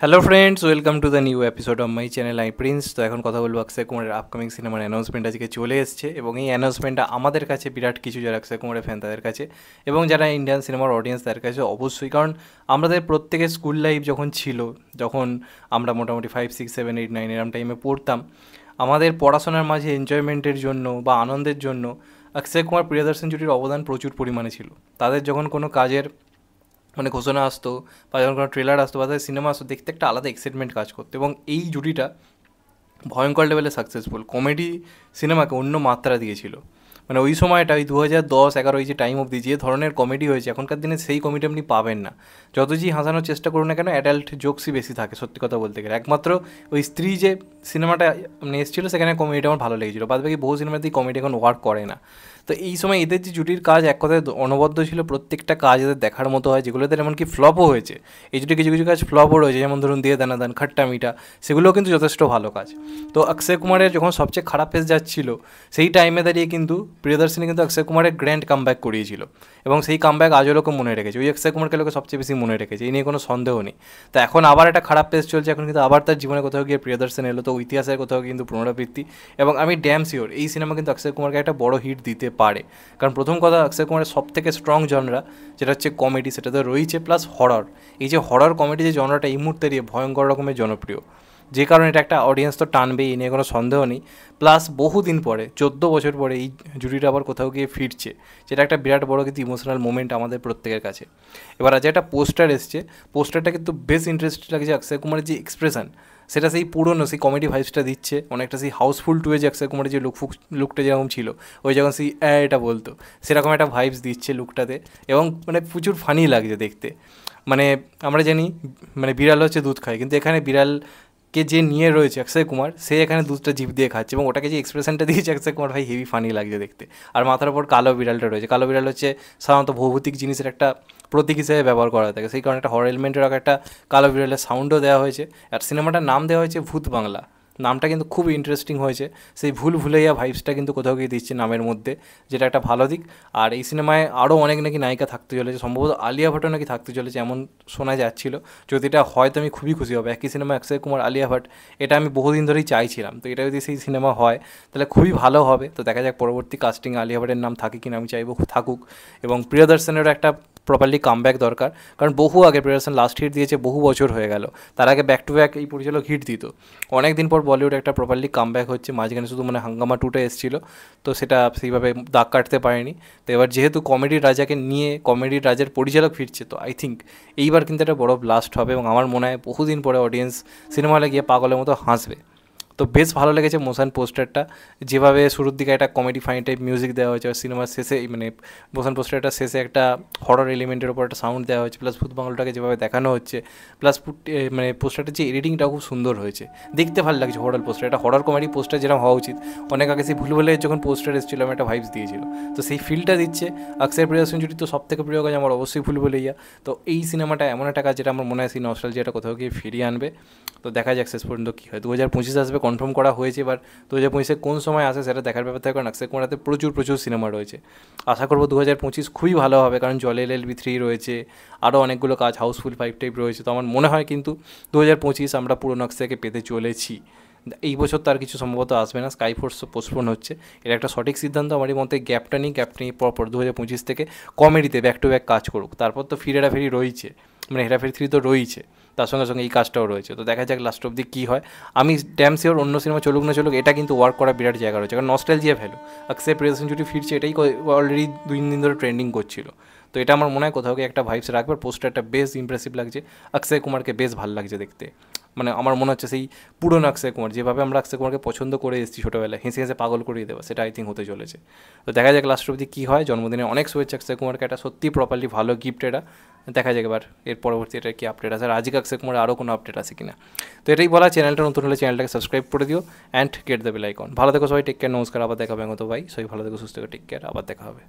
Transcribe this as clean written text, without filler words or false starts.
Hello friends, welcome to the new episode of my channel I Prince. তো এখন কথা বলবো অক্ষয় কুমারের আপকামিং সিনেমার অ্যানাউন্সমেন্ট আজকে চলে এসছে এবং এই অ্যানাউন্সমেন্টটা আমাদের কাছে বিরাট কিছু, যারা অক্ষয় কুমারের ফ্যান তাদের কাছে এবং যারা ইন্ডিয়ান সিনেমার অডিয়েন্স তাদের কাছে অবশ্যই। কারণ আমাদের প্রত্যেকের স্কুল লাইফ যখন ছিল, যখন আমরা মোটামুটি 5, 6, 7, 8, 9 এরম টাইমে পড়তাম, আমাদের পড়াশোনার মাঝে এনজয়মেন্টের জন্য বা আনন্দের জন্য অক্ষয় কুমার প্রিয়দর্শন জুটির অবদান প্রচুর পরিমাণে ছিল। তাদের যখন কোনো কাজের ঘোষণা আসতো বা যখন কোনো ট্রেলার আসতো বা তাদের সিনেমা আসতো, দেখতে একটা আলাদা এক্সাইটমেন্ট কাজ করতো এবং এই জুটিটা ভয়ঙ্কর লেভেলে সাকসেসফুল, কমেডি সিনেমাকে অন্য মাত্রা দিয়েছিল। ওই সময়টা, ওই 2010-11 এই যে টাইম অবধি যে ধরনের কমেডি হয়েছে, এখনকার দিনে সেই কমেডি আপনি পাবেন না। যতই হাসানোর চেষ্টা করুন না কেন, অ্যাডাল্ট জোকসই বেশি থাকে সত্যি কথা বলতে গেলে। একমাত্র ওই স্ত্রী যে সিনেমাটা এসেছিলো সেখানে কমেডিটা আমার ভালো লেগেছিলো, বাদ বাকি বহু সিনেমাতেই কমেডি এখন ওয়ার্ক করে না। তো এই সময় এদের যে জুটির কাজ এক কথায় অনবদ্য ছিল, প্রত্যেকটা কাজ এদের দেখার মতো হয়, যেগুলো এদের এমনকি ফ্লপও হয়েছে। এই জুটি কিছু কিছু কাজ ফ্লপও রয়েছে, যেমন ধরুন দিয়ে দানা দান, খট্টা মিঠা, সেগুলোও কিন্তু যথেষ্ট ভালো কাজ। তো অক্ষয় কুমারের যখন সবচেয়ে খারাপ ফেজ যাচ্ছিল, সেই টাইমে দাঁড়িয়ে কিন্তু প্রিয়দর্শিনী কিন্তু অক্ষয় কুমারের গ্র্যান্ড কামব্যাক করিয়েছিল এবং সেই কামব্যাক আজও লোকে মনে রেখেছে। ওই অক্ষয় কুমারকে লোকে সবচেয়ে বেশি মনে রেখেছে, এই নিয়ে কোনো সন্দেহ নেই। তো এখন আবার একটা খারাপ ফেজ চলছে, এখন কিন্তু আবার তার জীবনে কোথাও গিয়ে প্রিয়দর্শন এলো, তো ইতিহাসের কোথাও কিন্তু পুনরাবৃত্তি। এবং আমি ড্যাম শিওর এই সিনেমা কিন্তু অক্ষয় কুমারকে একটা বড় হিট দিতে পারে। কারণ প্রথম কথা, অক্ষয় কুমারের সব থেকে স্ট্রং জনরা যেটা হচ্ছে কমেডি, সেটা তো রয়েছে, প্লাস হরর। এই যে হরর কমেডি যে জনরাটা এই মুহূর্তে দিয়ে ভয়ঙ্কর রকমের জনপ্রিয়, যে কারণে এটা একটা অডিয়েন্স তো টানবেই, এই নিয়ে কোনো সন্দেহ নেই। প্লাস বহুদিন পরে, 14 বছর পরে এই জুটিটা আবার কোথাও গিয়ে ফিরছে, যেটা একটা বিরাট বড় কিন্তু ইমোশনাল মোমেন্ট আমাদের প্রত্যেকের কাছে। এবার আজ একটা পোস্টার এসছে, পোস্টারটা কিন্তু বেশ ইন্টারেস্টিং লাগছে। অক্ষয় কুমারের যে এক্সপ্রেশন, সেটা সেই পুরনো সেই কমেডি ভাইবসটা দিচ্ছে, অনেকটা সেই হাউসফুল টুয়ে যে অক্ষয় কুমারের যে লুকটা যেরকম ছিল, ওই যখন সেই এটা বলতো, সেরকম একটা ভাইবস দিচ্ছে লুকটাতে এবং প্রচুর ফানি লাগছে দেখতে। আমরা জানি বিড়াল হচ্ছে দুধ খায়, কিন্তু এখানে বিড়ালকে যে নিয়ে রয়েছে অক্ষয় কুমার, সে এখানে দুধটা জিভ দিয়ে খাচ্ছে এবং ওটাকে যে এক্সপ্রেশনটা দিয়েছে অক্ষয় কুমার, ভাই হেভি ফানি লাগছে দেখতে। আর মাথার ওপর কালো বিড়ালটা রয়েছে, কালো বিড়াল হচ্ছে সাধারণত ভৌতিক জিনিসের একটা প্রতীক হিসেবে ব্যবহার করা থাকে, সেই কারণে একটা হরর এলিমেন্টের একটা কালো বিড়ালের সাউন্ডও দেওয়া হয়েছে। আর সিনেমাটার নাম দেওয়া হয়েছে ভূত বাংলা। নামটা কিন্তু খুব ইন্টারেস্টিং হয়েছে, সেই ভুল ভুলাইয়া ভাইবসটা কিন্তু কোথাও গিয়ে দিচ্ছে নামের মধ্যে, যেটা একটা ভালো দিক। আর এই সিনেমায় আরও অনেক নাকি নায়িকা থাকতে চলেছে, সম্ভবত আলিয়া ভাটও নাকি থাকতে চলেছে এমন শোনা যাচ্ছিল। যদি এটা হয় তো আমি খুবই খুশি হব। একই সিনেমা অক্ষয় কুমার আলিয়া ভাট, এটা আমি বহুদিন ধরেই চাইছিলাম। তো এটা যদি সেই সিনেমা হয় তাহলে খুবই ভালো হবে। তো দেখা যাক পরবর্তী কাস্টিং আলিয়া ভাটের নাম থাকে কিনা, আমি চাইবো থাকুক। এবং প্রিয়দর্শনেরও একটা প্রপারলি কামব্যাক দরকার, কারণ বহু আগে প্রিয়দর্শন লাস্ট হিট দিয়েছে, বহু বছর হয়ে গেল। তার আগে ব্যাক টু ব্যাক এই পরিচালক হিট দিত। অনেক দিন পর বলিউড একটা প্রপারলি কামব্যাক হচ্ছে, মাঝখানে শুধু হাঙ্গামা 2টা এসেছিলো, তো সেটা সেইভাবে দাগ কাটতে পারেনি। তো এবার যেহেতু কমেডির রাজাকে নিয়ে কমেডির রাজার পরিচালক ফিরছে, তো আই থিঙ্ক এইবার কিন্তু একটা বড় ব্লাস্ট হবে এবং আমার মনে হয় বহুদিন পরে অডিয়েন্স সিনেমা হলে গিয়ে পাগলের মতো হাসবে। তো বেশ ভালো লেগেছে মোশন পোস্টারটা, যেভাবে শুরুর দিকে একটা কমেডি ফাইন টাইপ মিউজিক দেওয়া হয়েছে, আর সিনেমার শেষে মোশন পোস্টারটা শেষে একটা হরর এলিমেন্টের ওপর একটা সাউন্ড দেওয়া হয়েছে, প্লাস ভূত বাংলাটাকে যেভাবে দেখানো হচ্ছে, প্লাস পোস্টারটার যে এডিটিংটা খুব সুন্দর হয়েছে, দেখতে ভালো লাগছে। হরর পোস্টার, একটা হরর কমেডি পোস্টার যেরকম হওয়া উচিত। অনেক আগে সেই ভুলভুলাইয়া যখন পোস্টার এসেছিলো, আমি একটা ভাইবস দিয়েছিল, তো সেই ফিলটা দিচ্ছে। অক্ষয় প্রিয়দর্শন জুটি তো সব থেকে প্রিয় কাজ আমার অবশ্যই ভুলভুলাইয়া। তো এই সিনেমাটা এমন একটা কাজ যেটা আমার মনে হয় সেই নস্টালজিয়াটা কোথাও গিয়ে ফিরিয়ে আনবে। তো দেখা যাক শেষ পর্যন্ত কী হয়। 2025 আসবে কনফার্ম করা হয়েছে, এবার 2025 কোন সময় আসে সেটা দেখার ব্যাপার থাকে, কারণ অক্ষয় কুমারের প্রচুর সিনেমা রয়েছে। আশা করবো 2025 খুবই ভালো হবে, কারণ জলে LLB 3 রয়েছে, আরও অনেকগুলো কাজ, হাউসফুল 5 টাইপ রয়েছে। তো আমার মনে হয় কিন্তু 2025 আমরা পুরনো অক্ষয়কে পেতে চলেছি। এই বছর তার কিছু সম্ভবত আসবে না, স্কাইফোর্স পোস্টপোন হচ্ছে, এটা একটা সঠিক সিদ্ধান্ত। আমারই মতে গ্যাপটা নিয়ে পরপর 2025 থেকে কমেডিতে ব্যাক টু ব্যাক কাজ করুক। তারপর তো হেরাফেরি রয়েছে, হেরাফেরি 3 তো রয়েছে, তার সঙ্গে সঙ্গে এই কাজটাও রয়েছে। তো দেখা যাক লাস্ট অব্দি কী হয়। আমি ড্যাম শিওর অন্য সিনেমা চলুক না চলুক, এটা কিন্তু ওয়ার্ক করা বিরাট জায়গা রয়েছে, কারণ নস্টালজিয়া ভ্যালু। অক্ষয় প্রিয়দর্শন জুটি ফিরছে, এটাই অলরেডি 2 দিন ধরে ট্রেন্ডিং করছিল। তো এটা আমার মনে হয় কোথাও গিয়ে একটা ভাইবস রাখবে। পোস্টারটা বেশ ইমপ্রেসিভ লাগছে, অক্ষয় কুমারকে বেশ ভালো লাগছে দেখতে। আমার মনে হচ্ছে সেই পুরনো অক্ষয় কুমার, যেভাবে আমরা অক্ষয় কুমারকে পছন্দ করে এসেছি ছোটোবেলায়, হেসে হেসে পাগল করিয়ে দেওয়া, সেটা আই থিঙ্ক হতে চলেছে। তো দেখা যাক লাস্ট অব্দি কী হয়। জন্মদিনে অনেক শুভেচ্ছা অক্ষয় কুমারকে, একটা সত্যি প্রপারলি ভালো গিফট এটা। দেখা যাক এবার এর পরবর্তী এটা কি আপডেট আছে, আর আজকে অক্ষয় কুমারের আরও কোনো আপডেট আছে কিনা। তো এটাই বলা, চ্যানেলটা নতুন হলে চ্যানেলটাকে সাবস্ক্রাইব করে দিও and get the bell icon. ভালো থেকো সবাই, টেক কেয়ার, নমস্কার, আবার দেখা হবে। ভাই সবাই ভালো থেকো, সুস্থ থেকো, টেক কেয়ার, আবার দেখা হবে।